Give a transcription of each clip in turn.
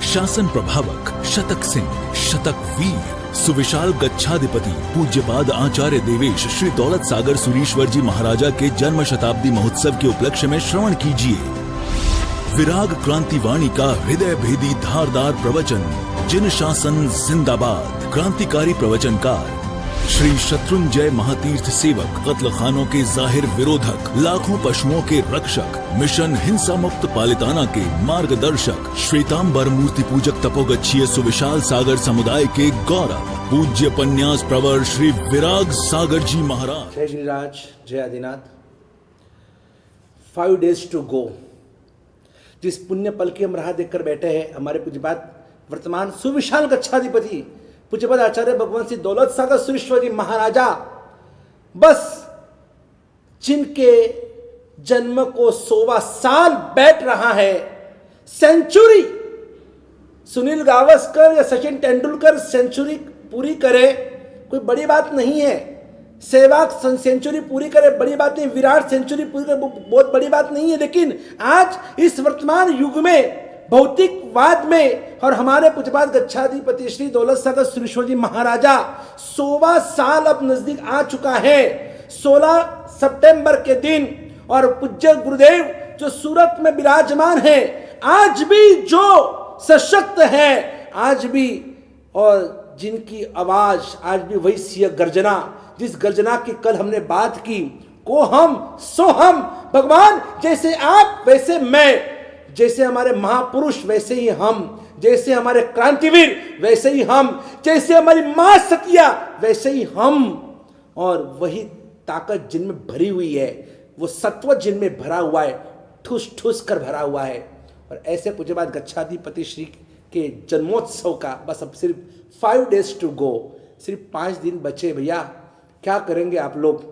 शासन प्रभावक शतक सिंह शतक वीर सुविशाल गच्छाधिपति पूज्यपाद आचार्य देवेश श्री दौलत सागर सुरीश्वर जी महाराजा के जन्म शताब्दी महोत्सव के उपलक्ष्य में श्रवण कीजिए विराग क्रांति वाणी का हृदय भेदी धारदार प्रवचन। जिन शासन जिंदाबाद। क्रांतिकारी प्रवचनकार श्री शत्रुंजय महातीर्थ सेवक, कत्ल खानों के जाहिर विरोधक, लाखों पशुओं के रक्षक, मिशन हिंसा मुक्त पालिताना के मार्गदर्शक, श्वेतांबर मूर्ति पूजक तपोगच्छीय सुविशाल सागर समुदाय के गौरव, पूज्य पन्यास प्रवर श्री विराग सागर जी महाराज। जय गिरिराज, जय आदिनाथ। 5 days to go। जिस पुण्य पल की हम राह देखकर बैठे हैं, हमारे पूज्यपाद वर्तमान सुविशाल गच्छाधिपति पूज्यपाद आचार्य भगवान श्री दौलत सागर सुरीश्वर जी महाराजा, बस जिनके जन्म को 100वां साल बैठ रहा है, सेंचुरी सुनील गावस्कर या सचिन तेंदुलकर सेंचुरी पूरी करे कोई बड़ी बात नहीं है, सहवाग सेंचुरी पूरी करे बड़ी बात नहीं, विराट सेंचुरी पूरी करे बहुत बड़ी बात नहीं है। लेकिन आज इस वर्तमान युग में भौतिकवाद में और हमारे पूज्यपाद गच्छाधिपति श्री दौलत सागर सुरीश्वर जी महाराजा 100वां साल अब नजदीक आ चुका है। 16 सितंबर के दिन और पूज्य गुरुदेव जो सूरत में विराजमान है, आज भी जो सशक्त है, आज भी, और जिनकी आवाज आज भी वही सिंह गर्जना, जिस गर्जना की कल हमने बात की, को हम सो हम, भगवान जैसे आप वैसे मैं, जैसे हमारे महापुरुष वैसे ही हम, जैसे हमारे क्रांतिवीर वैसे ही हम, जैसे हमारी मां सतिया वैसे ही हम, और वही ताकत जिनमें भरी हुई है, वो सत्व जिनमें भरा हुआ है, ठूस ठूस कर भरा हुआ है। और ऐसे पूज्यपाद गच्छाधिपति श्री के जन्मोत्सव का बस अब सिर्फ 5 days to go, सिर्फ 5 दिन बचे भैया। क्या करेंगे आप लोग?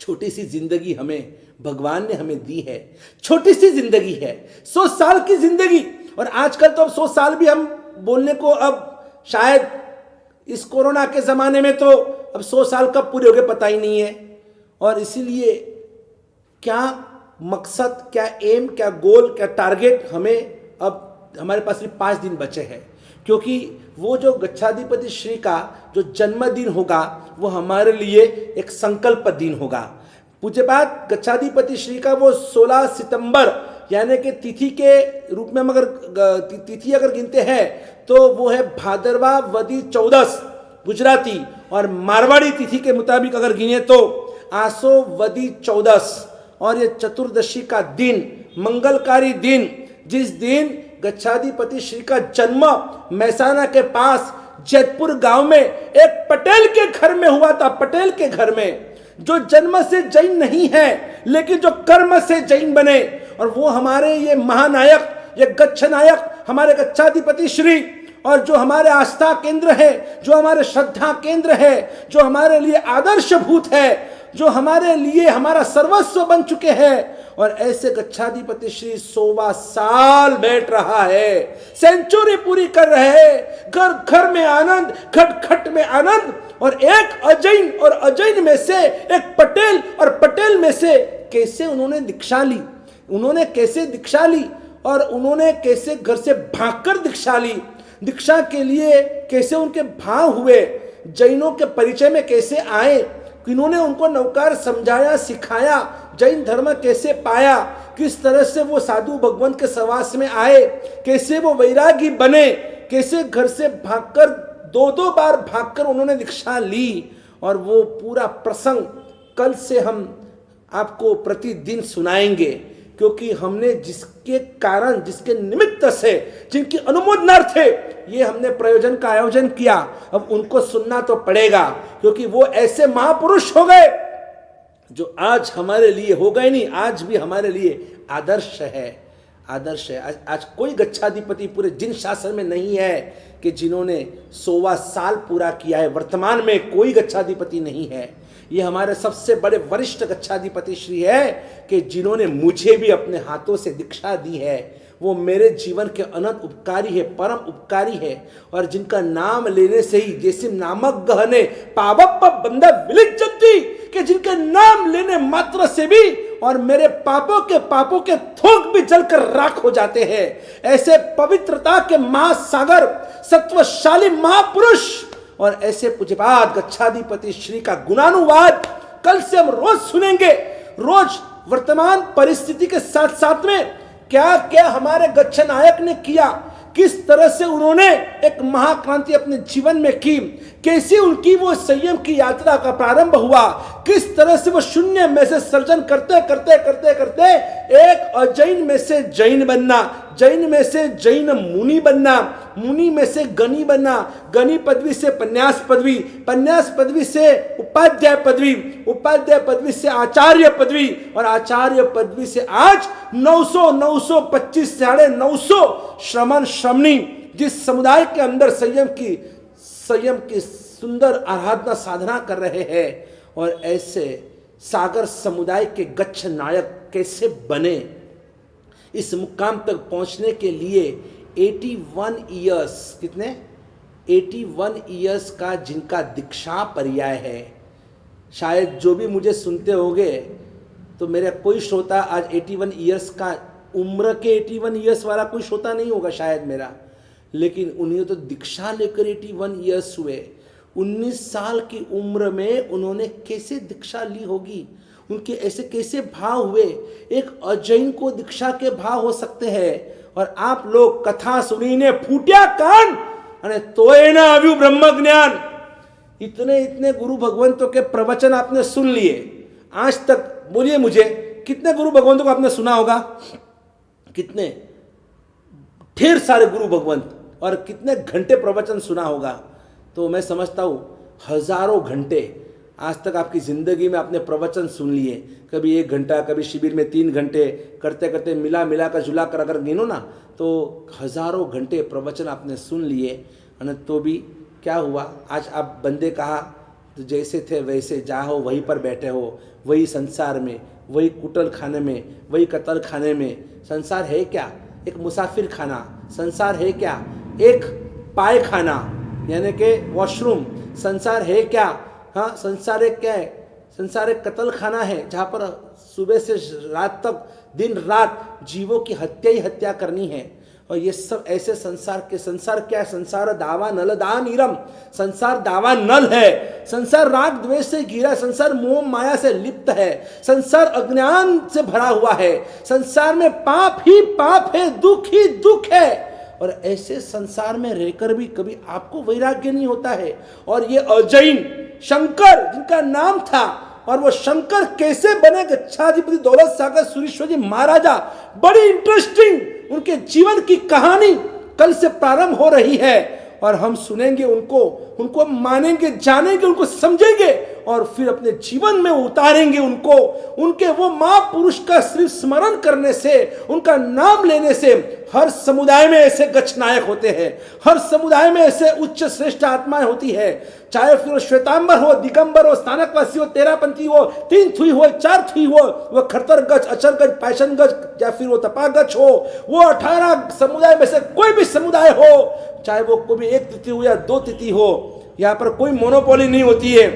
छोटी सी जिंदगी हमें भगवान ने हमें दी है, छोटी सी जिंदगी है, 100 साल की जिंदगी। और आजकल तो अब 100 साल भी हम बोलने को, अब शायद इस कोरोना के जमाने में तो अब 100 साल कब पूरे हो गए पता ही नहीं है। और इसीलिए क्या मकसद, क्या एम, क्या गोल, क्या टारगेट, हमें अब हमारे पास सिर्फ 5 दिन बचे हैं, क्योंकि वो जो गच्छाधिपति श्री का जो जन्मदिन होगा वो हमारे लिए एक संकल्प दिन होगा। पूज्यपाद गच्छाधिपति श्री का वो 16 सितंबर यानी कि तिथि के रूप में हम अगर तिथि अगर गिनते हैं तो वो है भादरवा वदी 14 गुजराती, और मारवाड़ी तिथि के मुताबिक अगर गिने तो आसो वदी 14, और ये चतुर्दशी का दिन, मंगलकारी दिन, जिस दिन गच्छाधिपति श्री का जन्म मैसाना के पास जैतपुर गांव में एक पटेल के घर में हुआ था। पटेल के घर में, जो जन्म से जैन नहीं है लेकिन जो कर्म से जैन बने, और वो हमारे ये महानायक, ये गच्छ नायक, हमारे गच्छाधिपति श्री, और जो हमारे आस्था केंद्र है, जो हमारे श्रद्धा केंद्र है, जो हमारे लिए आदर्शभूत है, जो हमारे लिए हमारा सर्वस्व बन चुके हैं। और ऐसे गच्छाधिपति श्री 100वां साल बैठ रहा है, सेंचुरी पूरी कर रहे हैं, घर घर में आनंद, खट खट में आनंद। और एक अजैन, और अजैन में से एक पटेल, और पटेल में से कैसे उन्होंने दीक्षा ली, उन्होंने कैसे दीक्षा ली, और उन्होंने कैसे घर से भागकर दीक्षा ली, दीक्षा के लिए कैसे उनके भाव हुए, जैनों के परिचय में कैसे आए, इन्होंने उनको नवकार समझाया, सिखाया, जैन धर्म कैसे पाया, किस तरह से वो साधु भगवान के सहवास में आए, कैसे वो वैरागी बने, कैसे घर से भागकर 2-2 बार भागकर उन्होंने दीक्षा ली। और वो पूरा प्रसंग कल से हम आपको प्रतिदिन सुनाएंगे, क्योंकि हमने जिसके कारण, जिसके निमित्त से, जिनकी अनुमोदनार्थ ये हमने प्रयोजन का आयोजन किया, अब उनको सुनना तो पड़ेगा, क्योंकि वो ऐसे महापुरुष हो गए जो आज हमारे लिए हो गए नहीं, आज भी हमारे लिए आदर्श है, आदर्श है। आज कोई गच्छाधिपति पूरे जिन शासन में नहीं है कि जिन्होंने 100वां साल पूरा किया है। वर्तमान में कोई गच्छाधिपति नहीं है। ये हमारे सबसे बड़े वरिष्ठ गच्छाधिपति श्री है कि जिन्होंने मुझे भी अपने हाथों से दीक्षा दी है। वो मेरे जीवन के अनंत उपकारी है, परम उपकारी है, और जिनका नाम लेने से ही जैसे नामक गहने पावप बंदा विलिज्जती, कि जिनके नाम लेने मात्र से भी और मेरे पापों के थोक भी जलकर राख हो जाते हैं। ऐसे पवित्रता के महासागर, सत्वशाली महापुरुष और ऐसे पूज्यपाद गच्छाधिपति श्री का गुणानुवाद कल से हम रोज सुनेंगे। रोज वर्तमान परिस्थिति के साथ साथ में क्या क्या हमारे गच्छ नायक ने किया, किस तरह से उन्होंने एक महाक्रांति अपने जीवन में की, कैसी उनकी वो संयम की यात्रा का प्रारंभ हुआ, किस तरह से वो शून्य में से सर्जन करते करते करते करते एक अजैन में से जैन बनना, जैन में से जैन मुनि बनना, मुनि में से गणि बनना, गणि पदवी से पन्यास पदवी, पन्यास पदवी से उपाध्याय पदवी, उपाध्याय पदवी से आचार्य पदवी और आचार्य पदवी से आज 925 साढ़े 900 श्रमण श्रमणी जिस समुदाय के अंदर संयम की सुंदर आराधना साधना कर रहे हैं। और ऐसे सागर समुदाय के गच्छ नायक कैसे बने, इस मुकाम तक पहुंचने के लिए 81 ईयर्स, कितने 81 ईयर्स का जिनका दीक्षा पर्याय है। शायद जो भी मुझे सुनते होंगे तो मेरा कोई श्रोता आज 81 ईयर्स का उम्र के 81 ईयर्स वाला कोई श्रोता नहीं होगा शायद मेरा, लेकिन उन्हें तो दीक्षा लेकर 81 ईयर्स हुए। 19 साल की उम्र में उन्होंने कैसे दीक्षा ली होगी, उनके ऐसे कैसे भाव हुए। एक अजैन को दीक्षा के भाव हो सकते हैं और आप लोग कथा सुनी ने फूटिया कान अने तोय ना आव्यू ब्रह्म ज्ञान। इतने इतने गुरु भगवंतों के प्रवचन आपने सुन लिए आज तक, बोलिए मुझे कितने गुरु भगवंतों को आपने सुना होगा, कितने ढेर सारे गुरु भगवंत और कितने घंटे प्रवचन सुना होगा। तो मैं समझता हूँ हजारों घंटे आज तक आपकी ज़िंदगी में आपने प्रवचन सुन लिए, कभी 1 घंटा, कभी शिविर में 3 घंटे, करते करते मिला कर जुला कर अगर गिनो ना तो हजारों घंटे प्रवचन आपने सुन लिए। और तो भी क्या हुआ, आज आप बंदे कहा तो जैसे थे वैसे जाओ, वहीं पर बैठे हो, वही संसार में, वही कुटल खाने में, वही कतल खाने में। संसार है क्या? एक मुसाफिर खाना। संसार है क्या? एक पाय खाना यानी कि वॉशरूम। संसार है क्या? हाँ, संसार एक क्या है? संसार एक कत्ल खाना है जहाँ पर सुबह से रात तक दिन रात जीवों की हत्या ही हत्या करनी है। और ये सब ऐसे संसार क्या है? संसार दावा नल दा नीरम। संसार दावा नल है, संसार राग द्वेष से घिरा, संसार मोह माया से लिप्त है, संसार अज्ञान से भरा हुआ है, संसार में पाप ही पाप है, दुख ही दुख है। और ऐसे संसार में रहकर भी कभी आपको वैराग्य नहीं होता है। और ये अजैन शंकर जिनका नाम था, और वो शंकर कैसे बने गच्छाधिपति दौलत सागर सुरीश्वर जी महाराजा, बड़ी इंटरेस्टिंग उनके जीवन की कहानी कल से प्रारंभ हो रही है। और हम सुनेंगे उनको मानेंगे, जानेंगे, उनको समझेंगे और फिर अपने जीवन में उतारेंगे उनको। उनके वो महापुरुष का सिर्फ स्मरण करने से, उनका नाम लेने से हर समुदाय में ऐसे गच्छ नायक होते हैं, हर समुदाय में ऐसे उच्च श्रेष्ठ आत्माएं होती है। चाहे फिर श्वेतांबर हो, दिगंबर हो, स्थानकवासी हो, तेरापंथी हो, 3 थुई हो, 4 थुई हो, वो खरतर गज, अचर गज, पैशन गज या फिर वो तपा गज हो, वो 18 समुदाय में से कोई भी समुदाय हो, चाहे वो कोई भी 1 तिथि हो या 2 तिथि हो, यहाँ पर कोई मोनोपोली नहीं होती है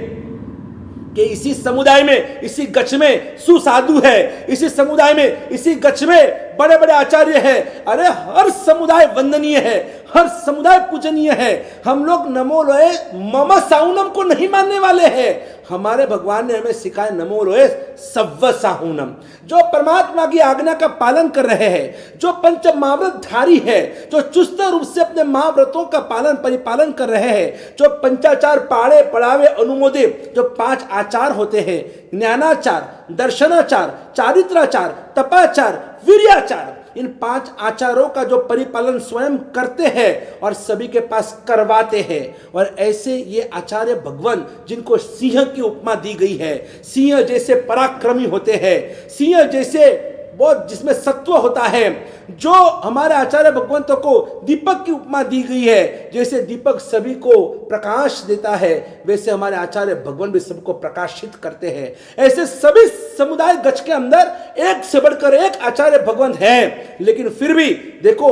कि इसी समुदाय में, इसी गच्छ में सुसाधु है, इसी समुदाय में, इसी गच्छ में बड़े बड़े आचार्य हैं। अरे हर समुदाय वंदनीय है, हर समुदाय पूजनीय है। हम लोग नमो लोए मम साहुनम को नहीं मानने वाले हैं। हमारे भगवान ने हमें सिखाया नमो लोए सव्व साहुनम। जो परमात्मा की आज्ञा का पालन कर रहे हैं, जो पंच महाव्रत धारी है, जो चुस्त रूप से अपने महाव्रतों का परिपालन कर रहे हैं, जो पंचाचार पाड़े पढ़ावे अनुमोदे, जो 5 आचार होते हैं, ज्ञानाचार, दर्शनाचार, चारित्राचार, तपाचार, वीर्याचार, इन 5 आचारों का जो परिपालन स्वयं करते हैं और सभी के पास करवाते हैं। और ऐसे ये आचार्य भगवान जिनको सिंह की उपमा दी गई है, सिंह जैसे पराक्रमी होते हैं, सिंह जैसे बहुत जिसमें सत्व होता है, जो हमारे आचार्य भगवंतों को दीपक की उपमा दी गई है, जैसे दीपक सभी को प्रकाश देता है, वैसे हमारे आचार्य भगवान भी सबको प्रकाशित करते हैं। ऐसे सभी समुदाय गच्छ के अंदर एक से बढ़कर एक आचार्य भगवंत है। लेकिन फिर भी देखो,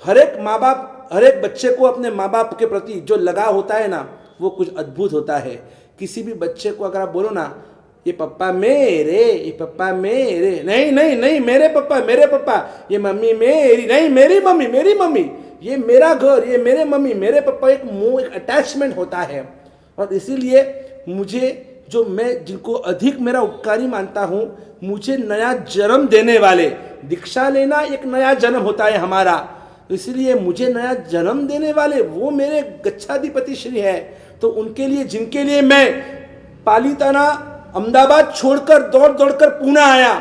हर एक माँ बाप, हर एक बच्चे को अपने माँ बाप के प्रति जो लगाव होता है ना, वो कुछ अद्भुत होता है। किसी भी बच्चे को अगर आप बोलो ना, ये पप्पा मेरे, ये पप्पा मेरे, नहीं नहीं नहीं मेरे पप्पा, ये मम्मी मेरी, नहीं मेरी मम्मी, ये मेरा घर, ये मेरे मम्मी मेरे पप्पा, एक मुंह, एक अटैचमेंट होता है। और इसीलिए मुझे, जो मैं जिनको अधिक मेरा उपकारी मानता हूँ, मुझे नया जन्म देने वाले, दीक्षा लेना एक नया जन्म होता है हमारा, इसलिए मुझे नया जन्म देने वाले वो मेरे गच्छाधिपति श्री है। तो उनके लिए, जिनके लिए मैं पालीताना अहमदाबाद छोड़कर दौड़ कर पूना आया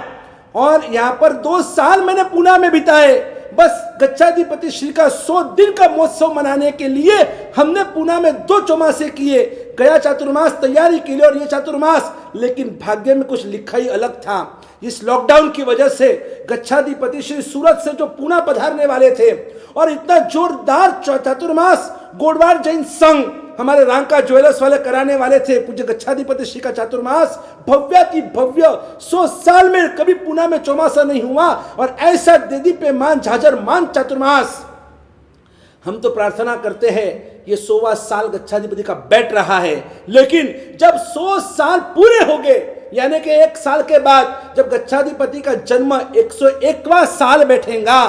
और यहाँ पर 2 साल मैंने पूना में बिताए, बस गच्छाधिपति श्री का 100 दिन का महोत्सव मनाने के लिए हमने पूना में 2 चौमासे किए। गया चातुर्मास तैयारी के लिए और ये चातुर्मास, लेकिन भाग्य में कुछ लिखा ही अलग था। इस लॉकडाउन की वजह से गच्छाधिपति श्री सूरत से जो पूना पधारने वाले थे और इतना जोरदार चातुर्मास गोडवार जैन संघ हमारे रांका ज्वेलर्स वाले कराने वाले थे, पूज्य गच्छाधिपति श्री का चातुर्मास भव्याति भव्य, 100 साल में कभी पूना में चौमासा नहीं हुआ और ऐसा देदीप्यमान झाझरमान चातुर्मास। हम तो प्रार्थना करते हैं ये 100वां साल गच्छाधिपति का बैठ रहा है, लेकिन जब 100 साल पूरे हो गए, यानी कि 1 साल के बाद जब गच्छाधिपति का जन्म 101वां साल बैठेगा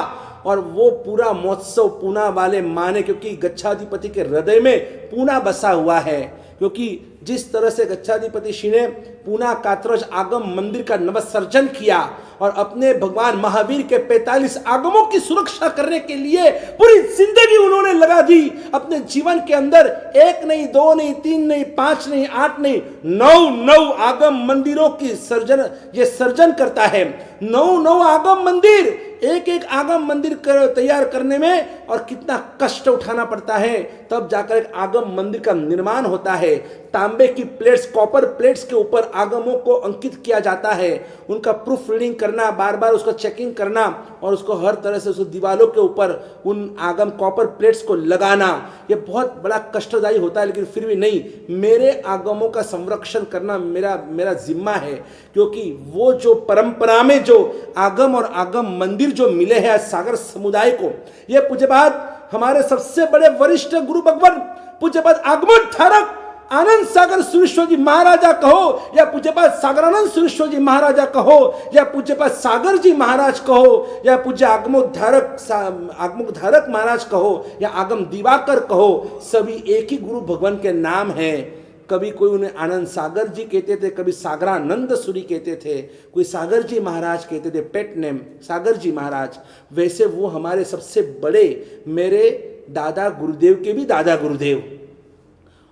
और वो पूरा महोत्सव पूना वाले माने, क्योंकि गच्छाधिपति के हृदय में पूना बसा हुआ है। क्योंकि जिस तरह से गच्छाधिपति श्री ने पूना कात्रज आगम मंदिर का नवसर्जन किया और अपने भगवान महावीर के 45 आगमों की सुरक्षा करने के लिए पूरी जिंदगी उन्होंने लगा दी। अपने जीवन के अंदर 1 नहीं, 2 नहीं, 3 नहीं, 5 नहीं, 8 नहीं, 9 आगम मंदिरों की सर्जन करता है। 9 आगम मंदिर, एक आगम मंदिर तैयार करने में और कितना कष्ट उठाना पड़ता है, तब जाकर एक आगम मंदिर का निर्माण होता है। तांबे की प्लेट्स, कॉपर प्लेट्स के ऊपर आगमों को अंकित किया जाता है, उनका प्रूफ रीडिंग करना, बार बार उसका चेकिंग करना और उसको हर तरह से उस दीवारों के ऊपर उन आगम कॉपर प्लेट्स को लगाना, ये बहुत बड़ा कष्टदायी होता है। लेकिन फिर भी नहीं, मेरे आगमों का संरक्षण करना मेरा जिम्मा है, क्योंकि वो जो परंपरा में जो आगम और आगम मंदिर जो मिले हैं सागर समुदाय को, ये पूज्यपाद हमारे सबसे बड़े वरिष्ठ गुरु भगवान पूज्यपाद आगमन धारक आनंद सागर सुरेश्वर जी महाराजा कहो या पूज्यपाद सागरानंद सुरेश्वर जी महाराजा कहो या पूज्यपाद सागर जी महाराज कहो या पूज्य आगमोक धारक महाराज कहो या आगम दिवाकर कहो, सभी एक ही गुरु भगवान के नाम हैं। कभी कोई उन्हें आनंद सागर जी कहते थे, कभी सागरानंद सूरी कहते थे, कोई सागर जी महाराज कहते थे, पेट नेम सागर जी महाराज। वैसे वो हमारे सबसे बड़े, मेरे दादा गुरुदेव के भी दादा गुरुदेव,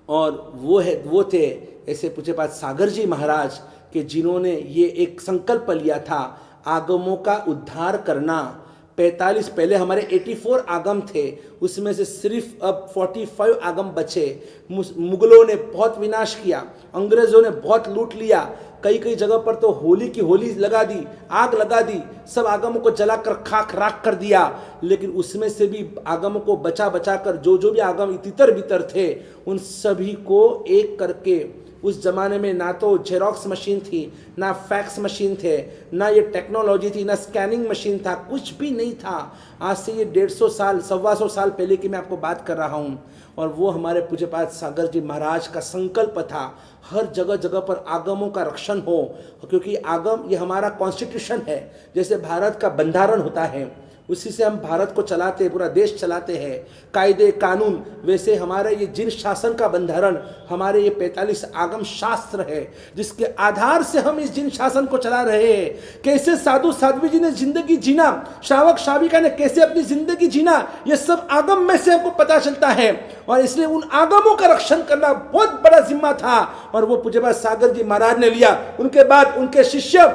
और वो थे ऐसे पूज्यपाद सागर जी महाराज के, जिन्होंने ये एक संकल्प लिया था आगमों का उद्धार करना। 45 पहले हमारे 84 आगम थे, उसमें से सिर्फ अब 45 आगम बचे। मुगलों ने बहुत विनाश किया, अंग्रेजों ने बहुत लूट लिया, कई जगह पर तो होली की होली लगा दी, आग लगा दी, सब आगमों को जलाकर खाक राख कर दिया। लेकिन उसमें से भी आगमों को बचा कर जो भी आगम तितर बितर थे, उन सभी को एक करके, उस जमाने में ना तो जेरोक्स मशीन थी, ना फैक्स मशीन थे, ना ये टेक्नोलॉजी थी, ना स्कैनिंग मशीन था, कुछ भी नहीं था। आज से ये 150 साल 125 साल पहले की मैं आपको बात कर रहा हूँ। और वो हमारे पूज्यपाद सागर जी महाराज का संकल्प था, हर जगह पर आगमों का रक्षण हो, क्योंकि आगम ये हमारा कॉन्स्टिट्यूशन है। जैसे भारत का बंधारण होता है, उसी से हम भारत को चलाते हैं, पूरा देश चलाते हैं, कायदे कानून। वैसे हमारे ये जिन शासन का बंधारण, हमारे ये 45 आगम शास्त्र है, जिसके आधार से हम इस जिन शासन को चला रहे हैं। कैसे साधु साध्वी जी ने जिंदगी जीना, श्रावक श्राविका ने कैसे अपनी जिंदगी जीना, ये सब आगम में से हमको पता चलता है। और इसलिए उन आगमों का रक्षण करना बहुत बड़ा जिम्मा था, और वो पूज्यपाद सागर जी महाराज ने लिया। उनके बाद उनके शिष्य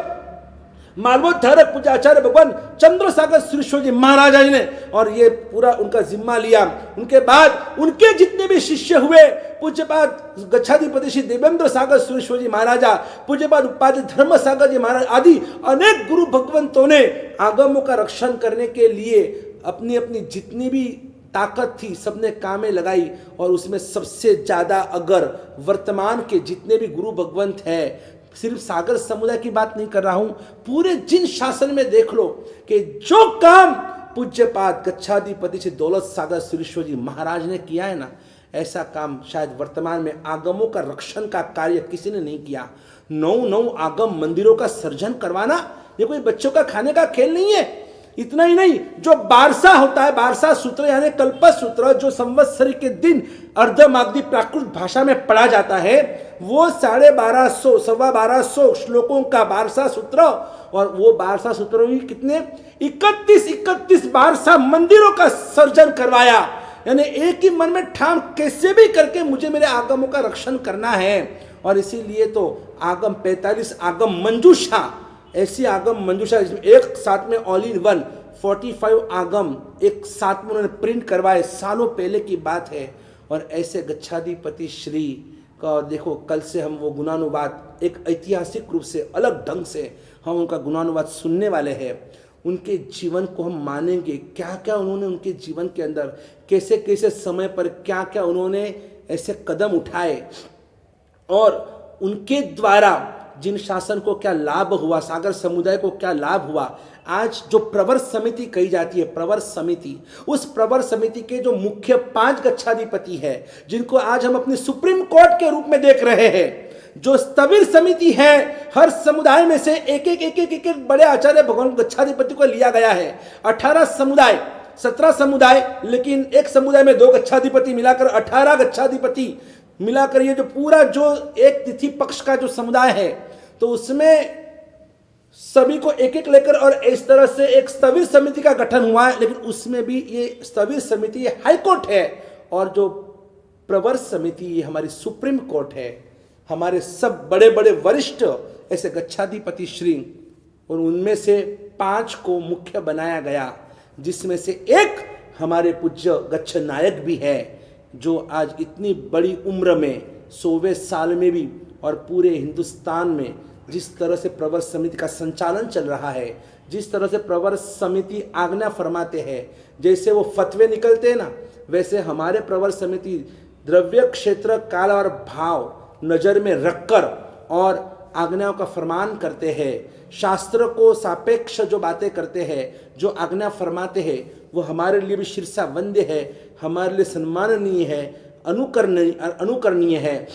मालवोद्धारक पूज्य आचार्य भगवान चंद्रसागर सुरेश्वर जी महाराजा जी ने और ये पूरा उनका जिम्मा लिया। उनके बाद उनके जितने भी शिष्य हुए, पूज्यपाद गच्छाधिपति श्री देवेंद्र सागर सुरेश्वर जी महाराजा, पूज्यपाद उपाध्याय धर्म सागर जी महाराज आदि अनेक गुरु भगवंतों ने आगमों का रक्षण करने के लिए अपनी अपनी जितनी भी ताकत थी सबने काम में लगाई। और उसमें सबसे ज्यादा अगर वर्तमान के जितने भी गुरु भगवंत हैं, सिर्फ सागर समुदाय की बात नहीं कर रहा हूं, पूरे जिन शासन में देख लो कि जो काम पूज्यपाद गच्छाधिपति श्री दौलत सागर सुरेश्वर जी महाराज ने किया है ना, ऐसा काम शायद वर्तमान में आगमों का रक्षण का कार्य किसी ने नहीं किया। नौ नौ आगम मंदिरों का सर्जन करवाना ये कोई बच्चों का खाने का खेल नहीं है। इतना ही नहीं, जो बारसा होता है, बारसा सूत्र यानी कल्प सूत्र, जो संवत्सरी के दिन अर्धमागधी प्राकृत भाषा में पढ़ा जाता है, वो 1250 1250 श्लोकों का बारसा सूत्र, और वो बारसा सूत्रों में कितने 31 बारसा मंदिरों का सर्जन करवाया। यानी एक ही मन में ठान कैसे भी करके मुझे मेरे आगमों का रक्षण करना है। और इसीलिए तो आगम 45 आगम मंजूषा, ऐसी आगम मंजूषा एक साथ में ऑल इन वन 45 आगम एक साथ में उन्होंने प्रिंट करवाए, सालों पहले की बात है। और ऐसे गच्छाधिपति श्री का देखो, कल से हम वो गुणानुवाद एक ऐतिहासिक रूप से अलग ढंग से हम उनका गुणानुवाद सुनने वाले हैं। उनके जीवन को हम मानेंगे, क्या क्या उन्होंने उनके जीवन के अंदर कैसे कैसे समय पर क्या क्या उन्होंने ऐसे कदम उठाए, और उनके द्वारा जिन शासन को क्या लाभ हुआ, सागर समुदाय को क्या लाभ हुआ। आज जो प्रवर समिति कही जाती है, प्रवर समिति, उस प्रवर समिति के जो मुख्य 5 गच्छाधिपति है, जिनको आज हम अपनी सुप्रीम कोर्ट के रूप में देख रहे हैं, जो स्थविर समिति है, हर समुदाय में से एक बड़े आचार्य भगवान गच्छाधिपति को लिया गया है। 18 समुदाय, 17 समुदाय, लेकिन एक समुदाय में 2 गच्छाधिपति मिलाकर 18 गच्छाधिपति मिलाकर ये जो पूरा जो एक तिथि पक्ष का जो समुदाय है, तो उसमें सभी को एक लेकर और इस तरह से एक स्थविर समिति का गठन हुआ है। लेकिन उसमें भी ये स्थविर समिति ये हाई कोर्ट है, और जो प्रवर समिति ये हमारी सुप्रीम कोर्ट है। हमारे सब बड़े बड़े वरिष्ठ ऐसे गच्छाधिपति श्री, और उनमें से 5 को मुख्य बनाया गया, जिसमें से एक हमारे पूज्य गच्छ नायक भी है, जो आज इतनी बड़ी उम्र में 100वें साल में भी और पूरे हिंदुस्तान में जिस तरह से प्रवर समिति का संचालन चल रहा है, जिस तरह से प्रवर समिति आज्ञा फरमाते हैं, जैसे वो फतवे निकलते हैं ना, वैसे हमारे प्रवर समिति द्रव्य क्षेत्र काल और भाव नज़र में रखकर और आज्ञाओं का फरमान करते हैं। शास्त्र को सापेक्ष जो बातें करते हैं, जो आज्ञा फरमाते हैं, वो हमारे लिए भी शीर्षा वंद्य है, हमारे लिए सम्माननीय है, अनुकरणीय है।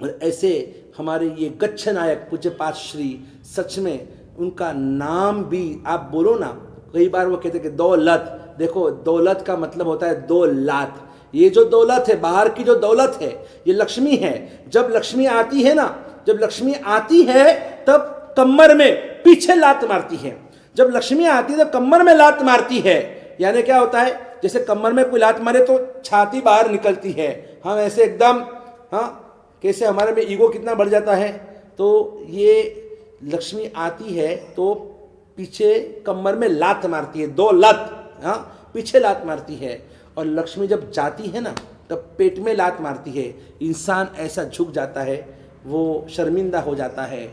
और ऐसे हमारे ये गच्छ नायक पूज्यपाद श्री, सच में उनका नाम भी आप बोलो ना, कई बार वो कहते हैं कि दौलत, देखो दौलत का मतलब होता है 2 लात। ये जो दौलत है, बाहर की जो दौलत है, ये लक्ष्मी है। जब लक्ष्मी आती है ना, जब लक्ष्मी आती है तब कमर में पीछे लात मारती है। जब लक्ष्मी आती है तो कमर में लात मारती है। यानी क्या होता है, जैसे कमर में कोई लात मारे तो छाती बाहर निकलती है। हम ऐसे एकदम, हाँ कैसे हमारे में ईगो कितना बढ़ जाता है। तो ये लक्ष्मी आती है तो पीछे कमर में लात मारती है, 2 लात, हाँ पीछे लात मारती है। और लक्ष्मी जब जाती है ना, तब पेट में लात मारती है। इंसान ऐसा झुक जाता है, वो शर्मिंदा हो जाता है।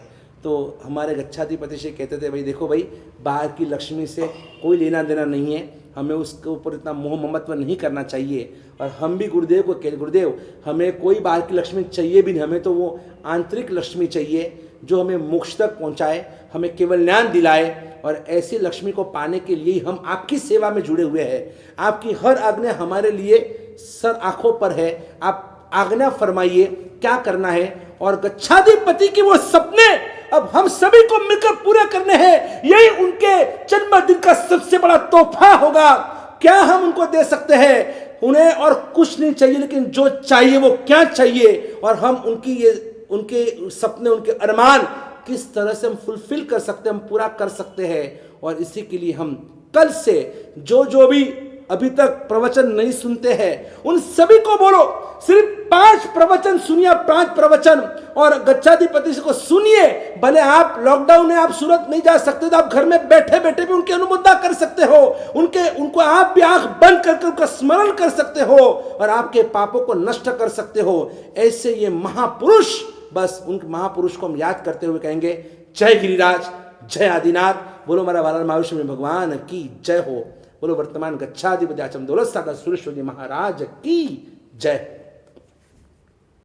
तो हमारे गच्छाधिपति से कहते थे, भाई देखो भाई, बाहर की लक्ष्मी से कोई लेना देना नहीं है, हमें उसके ऊपर इतना मोह ममत्व नहीं करना चाहिए। और हम भी गुरुदेव को कहते, गुरुदेव हमें कोई बाहर की लक्ष्मी चाहिए भी नहीं, हमें तो वो आंतरिक लक्ष्मी चाहिए जो हमें मोक्ष तक पहुँचाए, हमें केवल ज्ञान दिलाए। और ऐसी लक्ष्मी को पाने के लिए ही हम आपकी सेवा में जुड़े हुए हैं। आपकी हर आज्ञा हमारे लिए सर आंखों पर है, आप आज्ञा फरमाइए क्या करना है। और गच्छाधिपति की वो सपने अब हम सभी को मिलकर पूरे करने हैं। यही उनके जन्मदिन का सबसे बड़ा तोहफा होगा। क्या हम उनको दे सकते हैं? उन्हें और कुछ नहीं चाहिए, लेकिन जो चाहिए वो क्या चाहिए, और हम उनके सपने, उनके अरमान किस तरह से हम फुलफिल कर सकते हैं, हम पूरा कर सकते हैं। और इसी के लिए हम कल से जो भी अभी तक प्रवचन नहीं सुनते हैं, उन सभी को बोलो सिर्फ 5 प्रवचन सुनिए, 5 प्रवचन, और गच्छाधिपति को सुनिए। भले आप लॉकडाउन में आप सूरत नहीं जा सकते, तो आप घर में बैठे बैठे भी उनकी अनुमोदना कर सकते हो। उनको आप भी आंख बंद करके उनका स्मरण कर सकते हो और आपके पापों को नष्ट कर सकते हो। ऐसे ये महापुरुष, बस उन महापुरुष को हम याद करते हुए कहेंगे, जय गिरिराज, जय आदिनाथ। बोलो हमारा बाला महाविष्णु में भगवान की जय हो। बोलो वर्तमान गच्छाधिपति आचम दौलत सागर सुरेश्वर जी महाराज की जय।